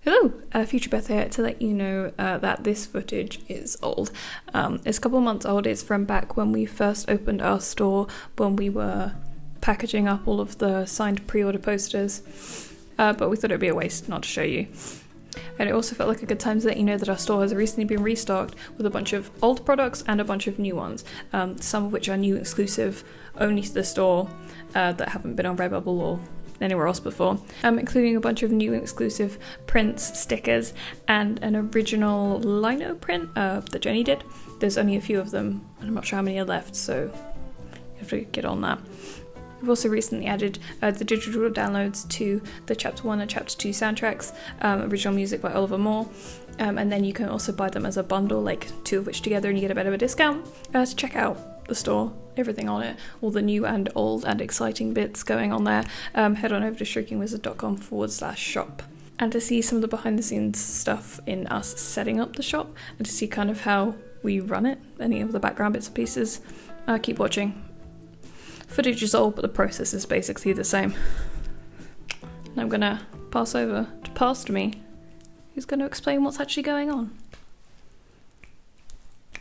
Hello, Future Beth here to let you know that this footage is old. It's a couple of months old. It's from back when we first opened our store, when we were packaging up all of the signed pre-order posters, but we thought it'd be a waste not to show you. And it also felt like a good time to let you know that our store has recently been restocked with a bunch of old products and a bunch of new ones, some of which are new exclusive only to the store that haven't been on Redbubble or anywhere else before, including a bunch of new exclusive prints, stickers, and an original lino print that Jenny did. There's only a few of them, and I'm not sure how many are left, so you have to get on that. We've also recently added the digital downloads to the Chapter 1 and Chapter 2 soundtracks, original music by Oliver Moore, and then you can also buy them as a bundle, like two of which together, and you get a bit of a discount. To check out the store, everything on it, all the new and old and exciting bits going on there, head on over to Shriekingwizardco.com/shop. And to see some of the behind the scenes stuff in us setting up the shop, and to see kind of how we run it, any of the background bits and pieces, keep watching. Footage is old, but the process is basically the same. And I'm gonna pass over to Past Me, who's going to explain what's actually going on.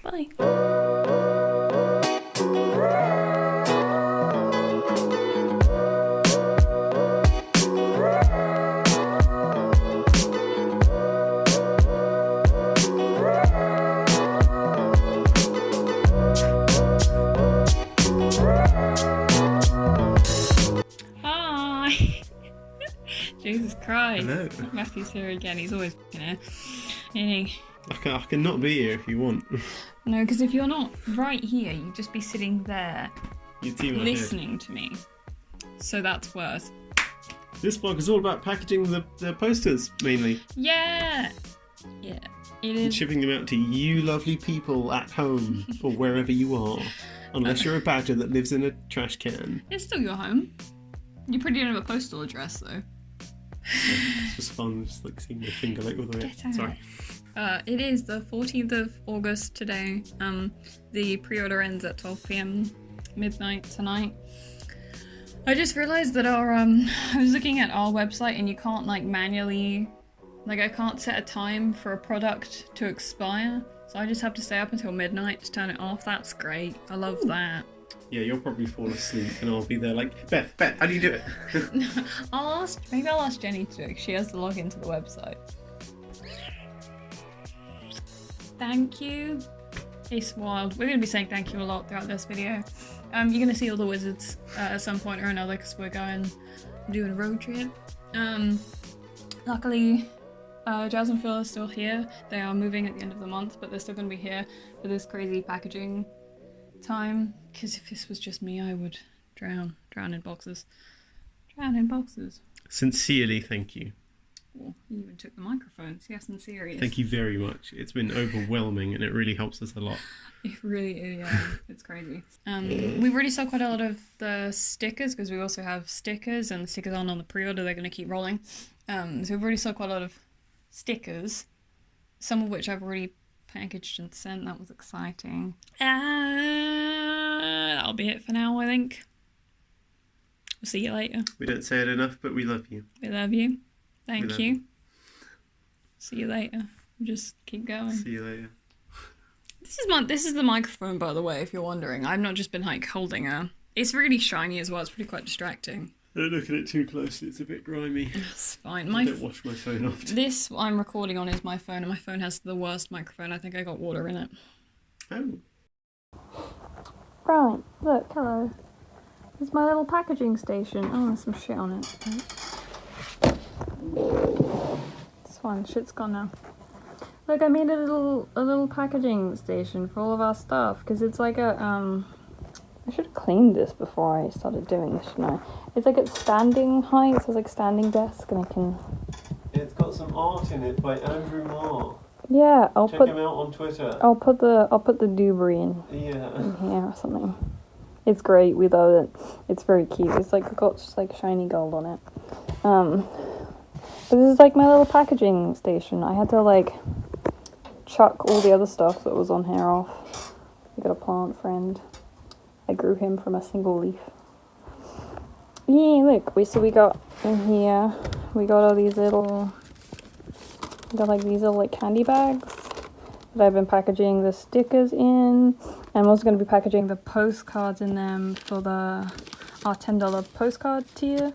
Bye. Jesus Christ. Hello. Matthew's here again. He's always here. I can not be here if you want. No, because if you're not right here, you'd just be sitting there You'd see my listening head. to me. So that's worse. This vlog is all about packaging the posters, mainly. Yeah! Yeah, it And is. shipping them out to you lovely people at home, or wherever you are. Unless you're a badger that lives in a trash can. It's still your home. You probably don't have a postal address, though. It's just fun, just like seeing my finger like all the way. Get out. Sorry. It is the 14th of August today. The pre-order ends at 12 PM midnight tonight. I just realized that our I was looking at our website and you can't like manually, like I can't set a time for a product to expire, so I just have to stay up until midnight to turn it off. That's great. I love that. Yeah, you'll probably fall asleep and I'll be there like, Beth, how do you do it? Maybe I'll ask Jenny to do it. She has to log into the website. Thank you. It's wild. We're going to be saying thank you a lot throughout this video. You're going to see all the wizards at some point or another because we're doing a road trip. Luckily, Jazz and Phil are still here. They are moving at the end of the month, but they're still going to be here for this crazy packaging time. Because if this was just me, I would drown in boxes. Drown in boxes. Sincerely, thank you. Oh, he even took the microphones. Yes, and serious. Thank you very much. It's been overwhelming and it really helps us a lot. It really is, yeah. It's crazy. We've already sold quite a lot of the stickers because we also have stickers, and the stickers aren't on the pre-order. They're going to keep rolling. So we've already sold quite a lot of stickers, some of which I've already packaged and sent. That was exciting. That'll be it for now, I think. We'll see you later. We don't say it enough, but we love you. We love you. Thank love you. you. See you later. Just keep going. See you later. This is the microphone, by the way, if you're wondering. I've not just been like holding her. It's really shiny as well. It's pretty quite distracting. Don't look at it too closely. It's a bit grimy. It's fine. I don't wash my phone often. This I'm recording on is my phone, and my phone has the worst microphone. I think I got water in it. Oh. Right, look, hello. This is my little packaging station. Oh, there's some shit on it. It's fine, shit's gone now. Look, I made a little packaging station for all of our stuff, because it's like a, I should have cleaned this before I started doing this, shouldn't I? It's like at standing height, so it's like standing desk, and I can... It's got some art in it by Andrew Marr. Yeah, Check him out on Twitter. I'll put the doobery in here or something. It's great, we love it. It's very cute. It's like got just like shiny gold on it. But this is like my little packaging station. I had to like chuck all the other stuff that was on here off. I got a plant friend. I grew him from a single leaf. Yeah, look, we got in here, we got all these little Got like these little like candy bags that I've been packaging the stickers in. And I'm also going to be packaging the postcards in them for our $10 postcard tier.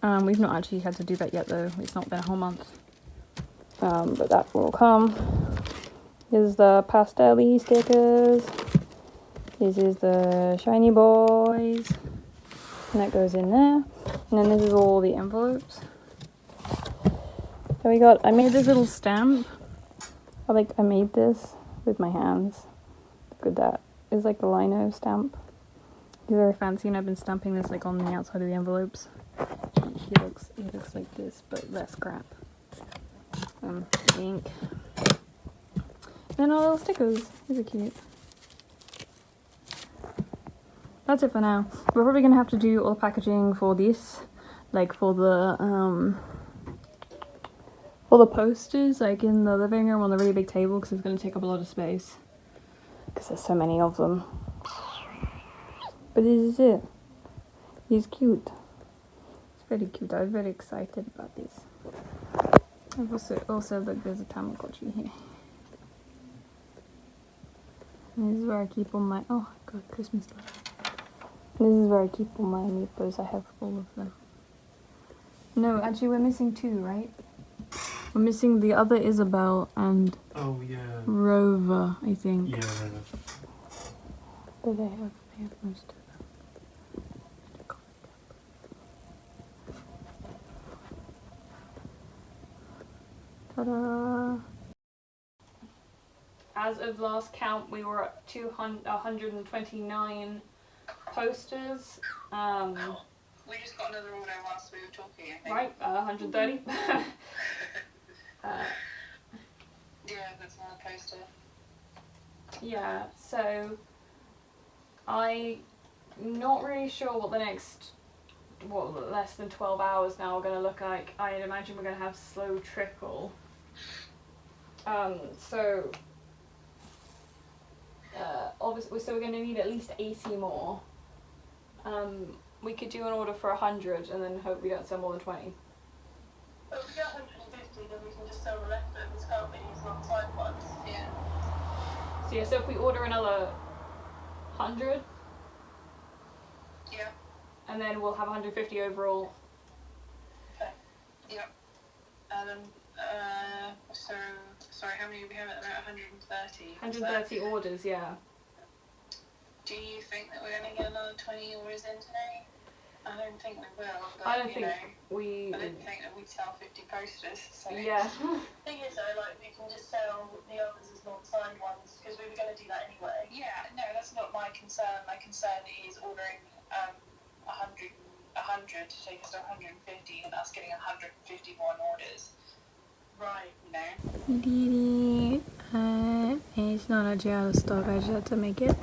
We've not actually had to do that yet though. It's not been a whole month. But that will come. This is the pastel-y stickers. This is the shiny boys. And that goes in there. And then this is all the envelopes. So I made this little stamp. I made this with my hands. Look at that. It's like the lino stamp. It's very fancy, and I've been stamping this like on the outside of the envelopes. He looks like this, but less crap. Ink. And all little stickers. These are cute. That's it for now. We're probably gonna have to do all the packaging for this, like for the posters, like in the living room on the really big table, because it's gonna take up a lot of space. Because there's so many of them. But this is it. He's cute. It's very cute. I was very excited about this. I've also look, there's a Tamagotchi here. And this is where I keep all my, oh god, Christmas lights. This is where I keep all my meepos. I have all of them. No, actually we're missing 2, right? We're missing the other Isabel and Rover, I think. Yeah. But they have most of them. Ta-da! As of last count, we were at 129 posters. We just got another order whilst we were talking, I think. Right, 130. Yeah, that's another poster. Yeah, so I'm not really sure what the next, less than 12 hours now are going to look like. I imagine we're going to have slow trickle. Obviously, so we're going to need at least 80 more. We could do an order for 100 and then hope we don't sell more than 20. But if we get 150, then we can just sell the leftovers, can't we? Use alongside ones. Yeah. So yeah, so if we order another 100, yeah, and then we'll have 150 overall. Okay. Yep. And then, so sorry, how many we have at the moment? 130. 130 orders, yeah. Do you think that we're going to get another 20 orders in today? I don't think we will. But, I don't think we. I didn't think that we'd sell 50 posters. So. Yeah. Thing is though, like we can just sell the others as non-signed ones because we were going to do that anyway. Yeah, no, that's not my concern. My concern is ordering 100 to take us to 150 and us getting 151 orders. Right, you know. It's not actually out of stock. I just had to make it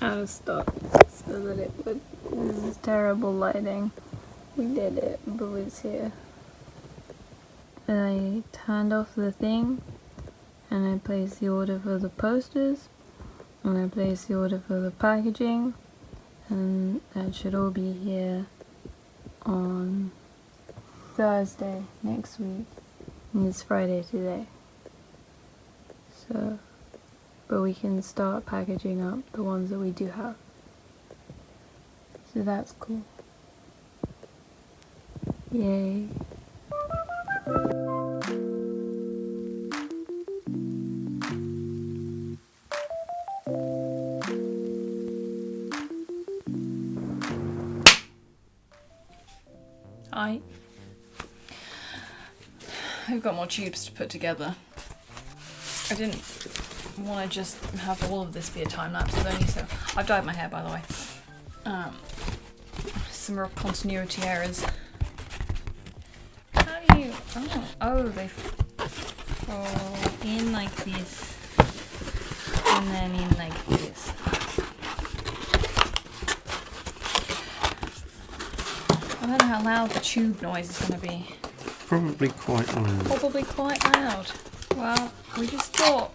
out of stock so that it would. This is terrible lighting. We did it. Blue's here. And I turned off the thing, and I placed the order for the posters, and I placed the order for the packaging, and that should all be here on Thursday next week. And it's Friday today. So, but we can start packaging up the ones that we do have. So that's cool. Yay. I've got more tubes to put together. I didn't want to just have all of this be a time lapse. So I've dyed my hair, by the way. Some real continuity errors. How do you? They fall in like this, and then in like this. I don't know how loud the tube noise is going to be. Probably quite loud. Probably quite loud. Well, we just thought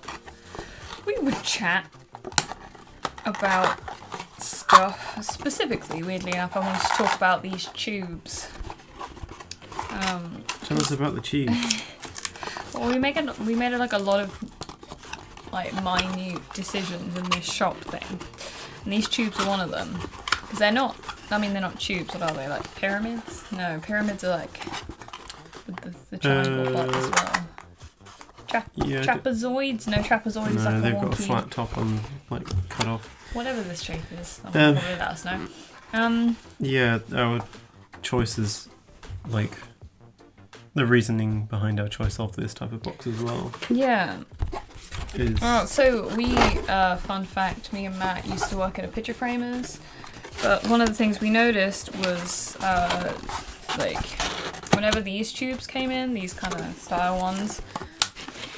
we would chat about stuff. Specifically, weirdly enough, I wanted to talk about these tubes. Tell us about the tubes. Well, Well, we made like a lot of like minute decisions in this shop thing, and these tubes are one of them. Because they're not. I mean, they're not tubes. What are they? Like pyramids? No, pyramids are like the triangle part as well. Trapezoids? No, trapezoids is like a they've wonky... got a flat top and like cut off. Whatever this shape is, probably let us know. Yeah, our choices, like the reasoning behind our choice of this type of box as well. Yeah. Is... So we, fun fact, me and Matt used to work at a picture framers, but one of the things we noticed was, like, whenever these tubes came in, these kind of style ones,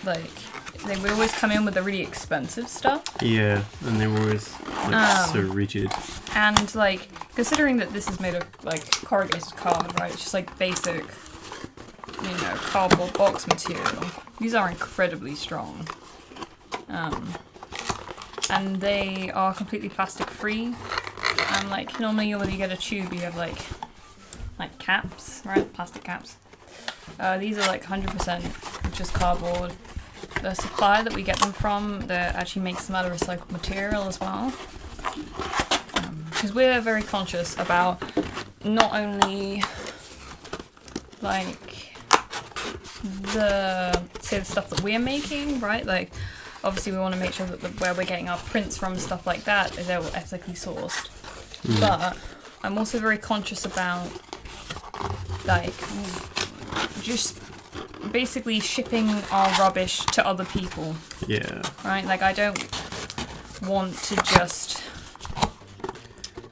like, they would always come in with the really expensive stuff. Yeah, and they were always like so rigid. And like, considering that this is made of like corrugated card, right? It's just like basic, you know, cardboard box material. These are incredibly strong. And they are completely plastic free. And like normally when you get a tube, you have like caps, right? Plastic caps. These are like 100% just cardboard. The supplier that we get them from, that actually makes them out of recycled material as well. Because we're very conscious about not only like the stuff that we're making, right? Like obviously we want to make sure that where we're getting our prints from, stuff like that, is all ethically sourced. But I'm also very conscious about like just basically shipping our rubbish to other people. Yeah. Right? Like I don't want to just...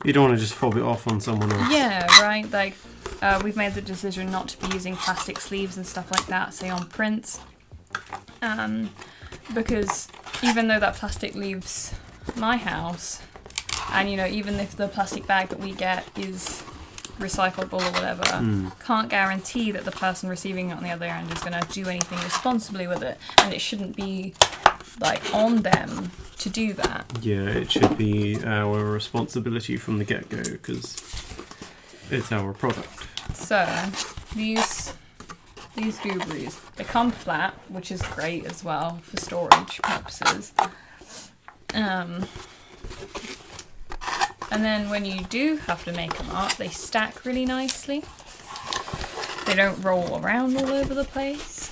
You don't want to just fob it off on someone else. Yeah, right? Like we've made the decision not to be using plastic sleeves and stuff like that, say on prints. Because even though that plastic leaves my house, and you know, even if the plastic bag that we get is recyclable or whatever, can't guarantee that the person receiving it on the other end is going to do anything responsibly with it, and it shouldn't be like on them to do that. Yeah, it should be our responsibility from the get-go because it's our product. So these goobries, they come flat, which is great as well for storage purposes. And then when you do have to make them up, they stack really nicely. They don't roll around all over the place.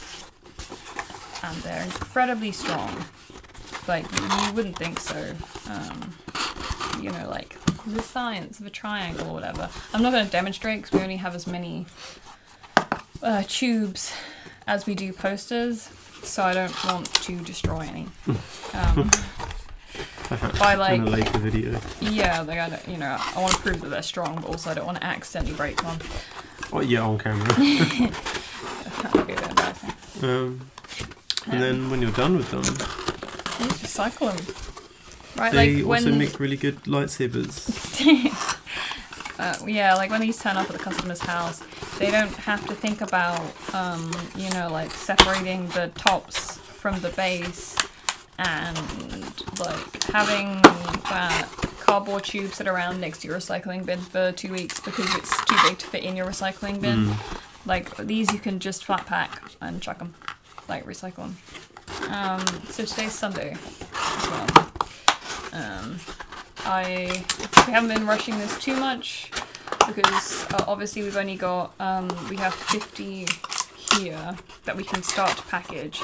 And they're incredibly strong. Like, you wouldn't think so. You know, like, the science of a triangle or whatever. I'm not going to demonstrate because we only have as many tubes as we do posters. So I don't want to destroy any. By like, gonna like the video. Yeah, like I want to prove that they're strong, but also I don't want to accidentally break one. Oh yeah, on camera. That would be a bit embarrassing. And then when you're done with them, you just recycle them. Right, they like also make really good lightsabers. Yeah, like when these turn up at the customer's house, they don't have to think about, you know, like separating the tops from the base. And like having that cardboard tube sit around next to your recycling bin for 2 weeks because it's too big to fit in your recycling bin. Like these you can just flat pack and chuck them, like recycle them. So today's Sunday as well. We haven't been rushing this too much because obviously we've only got, we have 50 here that we can start to package.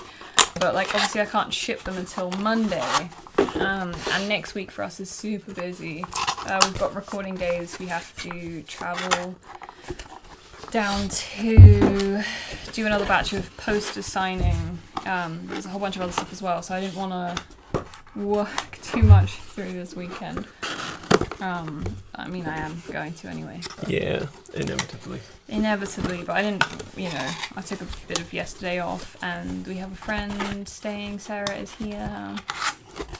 But like obviously I can't ship them until Monday, and next week for us is super busy. We've got recording days, we have to travel down to do another batch of poster signing. There's a whole bunch of other stuff as well, so I didn't want to work too much through this weekend. I mean I am going to anyway. Yeah, inevitably, but I didn't, you know, I took a bit of yesterday off, and we have a friend staying. Sarah is here.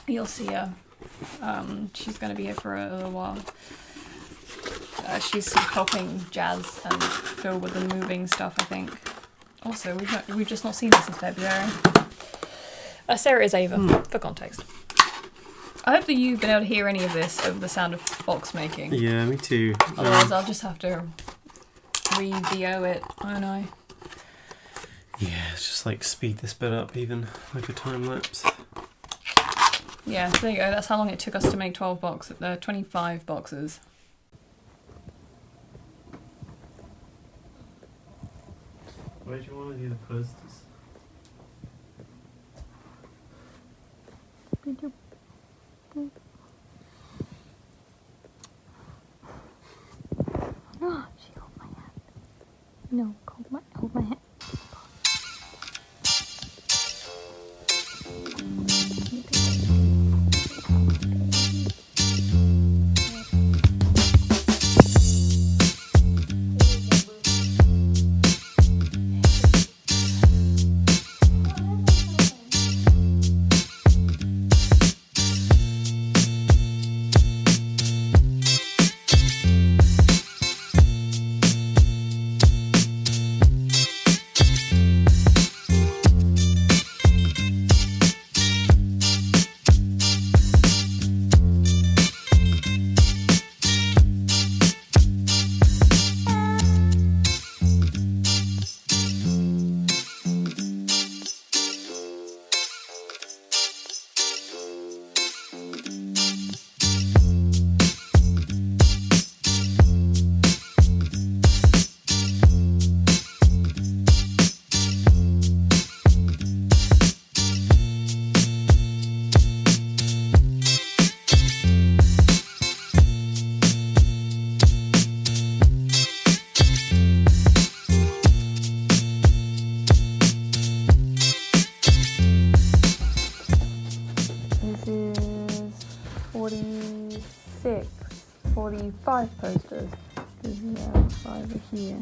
You'll see her. She's going to be here for a little while. She's helping Jazz and Phil with the moving stuff, I think. Also, we've just not seen her since February. Sarah is Ava, for context. I hope that you've been able to hear any of this over the sound of box making. Yeah, me too. Otherwise I'll just have to re-VO it, won't I? Yeah, it's just like speed this bit up even, like a time lapse. Yeah, there you go. That's how long it took us to make 25 boxes. Where do you want to do the posters? No, she hold my hand. No, hold my hand. This is 45 posters. There's 5 are here.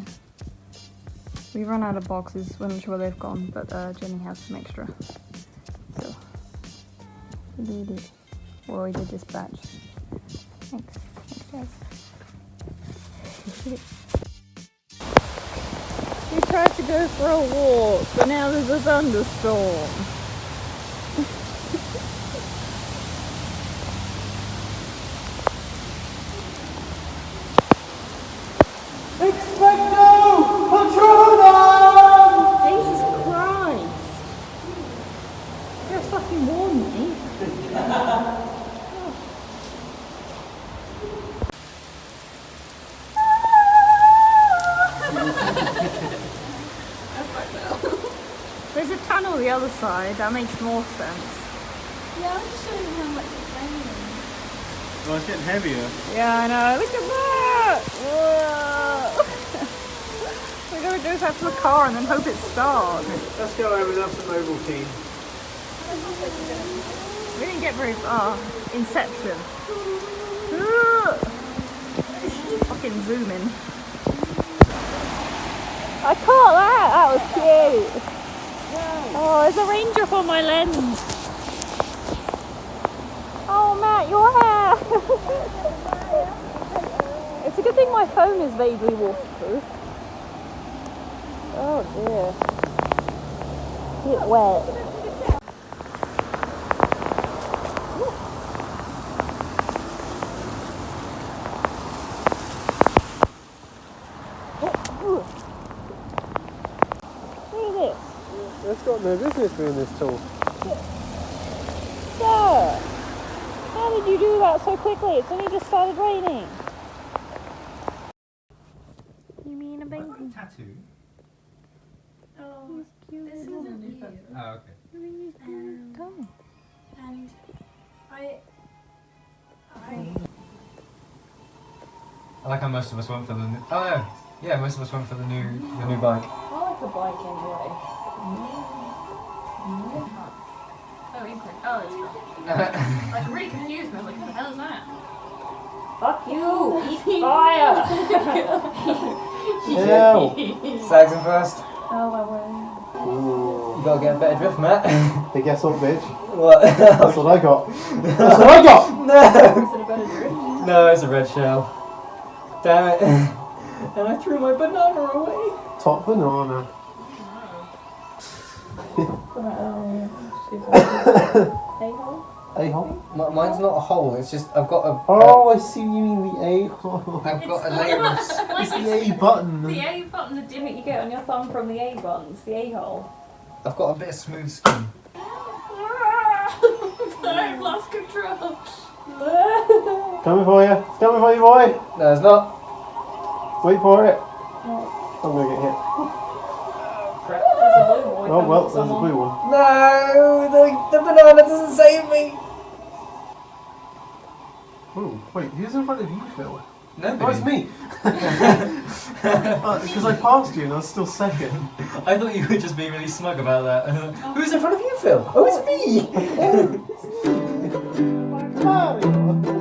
We run out of boxes, we're not sure where they've gone, but Jenny has some extra. So, we did it. Well, we did this batch. Thanks. Thanks, guys. We tried to go for a walk, but now there's a thunderstorm. Expecto Patronum! Jesus Christ! You're fucking warm, mate. There's a tunnel the other side, that makes more sense. Yeah, I'm just showing you how much it's raining. Oh, it's getting heavier. Yeah, I know. Look at that! Whoa. We're going to do that to the car and then hope it starts. Let's go over and have some Ovaltine. We didn't get very far. Inception. Fucking zoom in. I caught that! That was cute! Oh, there's a raindrop on my lens. Oh, Matt, your hair! It's a good thing my phone is vaguely waterproof. Oh dear. It's wet. It's got no business being this tall. Sir, how did you do that so quickly? It's only just started raining. You mean a baby? Tattoo? Oh, Cute. this isn't you. Oh, okay. Tell me. And I I like how most of us went for the new... Oh no! Yeah, most of us went for the new bike. I like a bike anyway. Oh, Enquiries. Oh, it's good. Like, really confused me. I was like, who the hell is that? Fuck you! Eat fire! Ew. Saxon first. Oh, I won't. You gotta get a better drift, Matt. Hey, guess what, bitch? What? That's what I got. That's what I got! No! Is it a better drift? No, it's a red shell. Damn it. And I threw my banana away. Top banana. Hey-ho? A-hole? Mine's not a hole. It's just I've got a. Oh, I see you mean the A-hole. I've got a layer of. It's the A button. The A button, the dimmet you get on your thumb from the A buttons, the A hole. I've got a bit of smooth skin. I've lost control. Coming for you. It's coming for you, boy. No, it's not. Wait for it. Oh, I'm going to get hit. crap. There's a blue boy. Oh, well, there's a blue one. No, the banana doesn't save me. Oh, wait, who's in front of you, Phil? Nobody. Oh, it's me. Because I passed you and I was still second. I thought you were just being really smug about that. Who's in front of you, Phil? Oh, it's me. Mario.